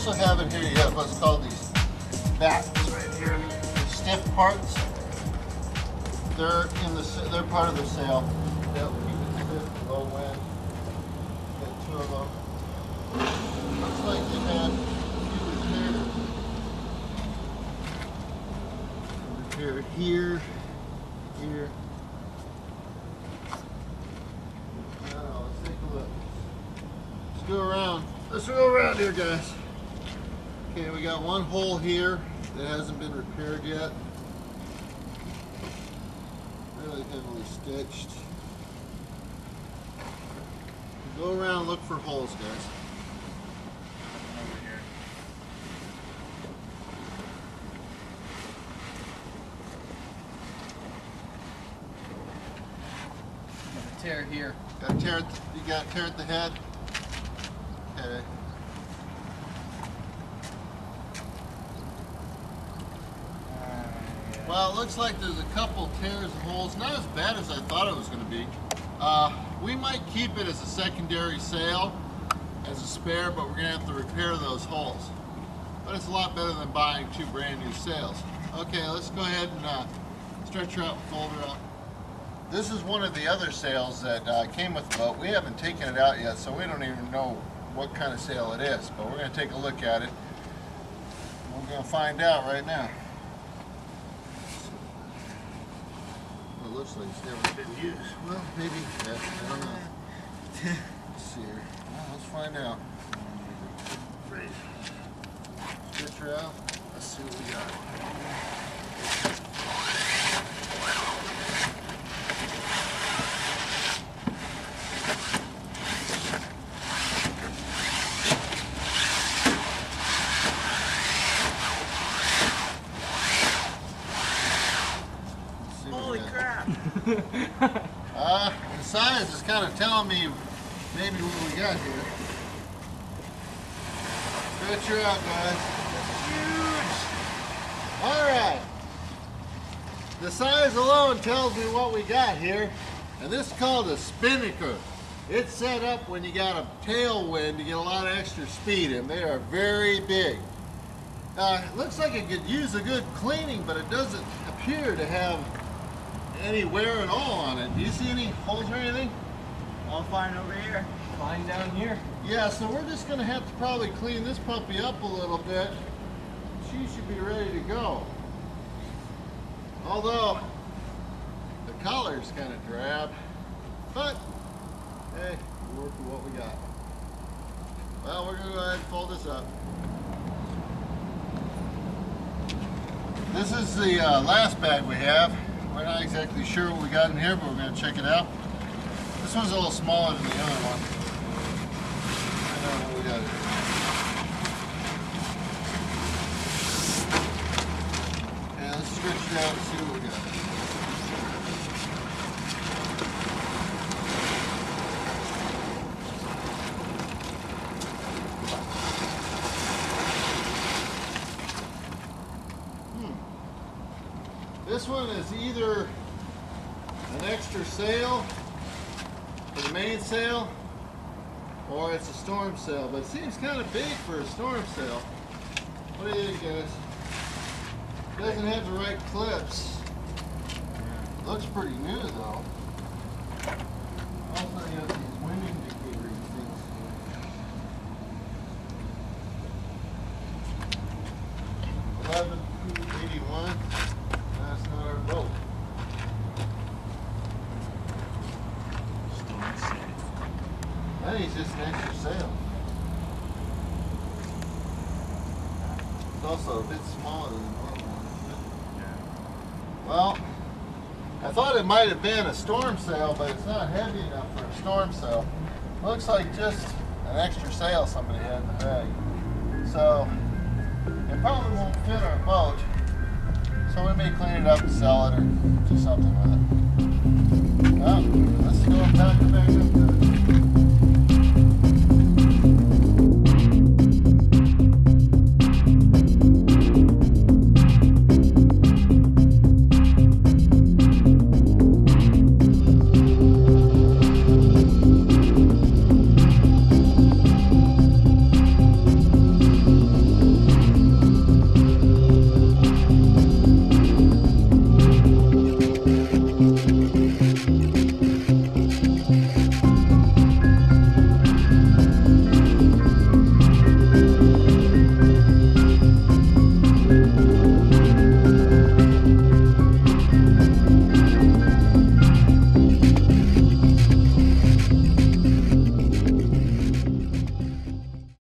also have in here, you have what's called these backs right here. The stiff parts. They're part of the sail. They'll keep it stiff, low wind. Got two of them. Looks like they had a few repairs. Repair here, here. Now, let's take a look. Let's go around. Let's go around here, guys. Okay, we got one hole here that hasn't been repaired yet. Really heavily stitched. Go around and look for holes, guys. Over here. Got a tear here. Got a tear. You got a tear at the head. Okay. Well, it looks like there's a couple tears and holes. Not as bad as I thought it was going to be. We might keep it as a secondary sail, as a spare, but we're going to have to repair those holes. But it's a lot better than buying two brand new sails. Okay, let's go ahead and stretch her out and fold her up. This is one of the other sails that came with the boat. We haven't taken it out yet, so we don't even know what kind of sail it is. But we're going to take a look at it. We're going to find out right now. It looks like it's never been used. Well, maybe. I don't know. Let's see here. Well, let's find out. Stretch her out. Let's see what we got. Holy crap! The size is kind of telling me maybe what we got here. Stretch her out, guys. Huge! Alright. The size alone tells me what we got here. And this is called a spinnaker. It's set up when you got a tailwind to get a lot of extra speed, and they are very big. It looks like it could use a good cleaning, but it doesn't appear to have any wear at all on it. Do you see any holes or anything? All fine over here. Fine down here. Yeah, so we're just going to have to probably clean this puppy up a little bit. She should be ready to go. Although, the collar's kind of drab. But, hey, we'll work with what we got. Well, we're going to go ahead and fold this up. This is the last bag we have. We're not exactly sure what we got in here, but we're going to check it out. This one's a little smaller than the other one. I don't know what we got here. Yeah, let's stretch it out and see what we got. This one is either an extra sail for the main sail, or it's a storm sail, but it seems kind of big for a storm sail. What do you think, guys? It doesn't have the right clips. Looks pretty new though. Also, you have these wind indicator things. 11.81. That's not our boat. I think it's just an extra sail. It's also a bit smaller than the normal one, isn't it? Well, I thought it might have been a storm sail, but it's not heavy enough for a storm sail. Looks like just an extra sail somebody had in the bag. So, it probably won't fit our boat. So we may clean it up and sell it or do something with it. Well, let's go and pack it back up there.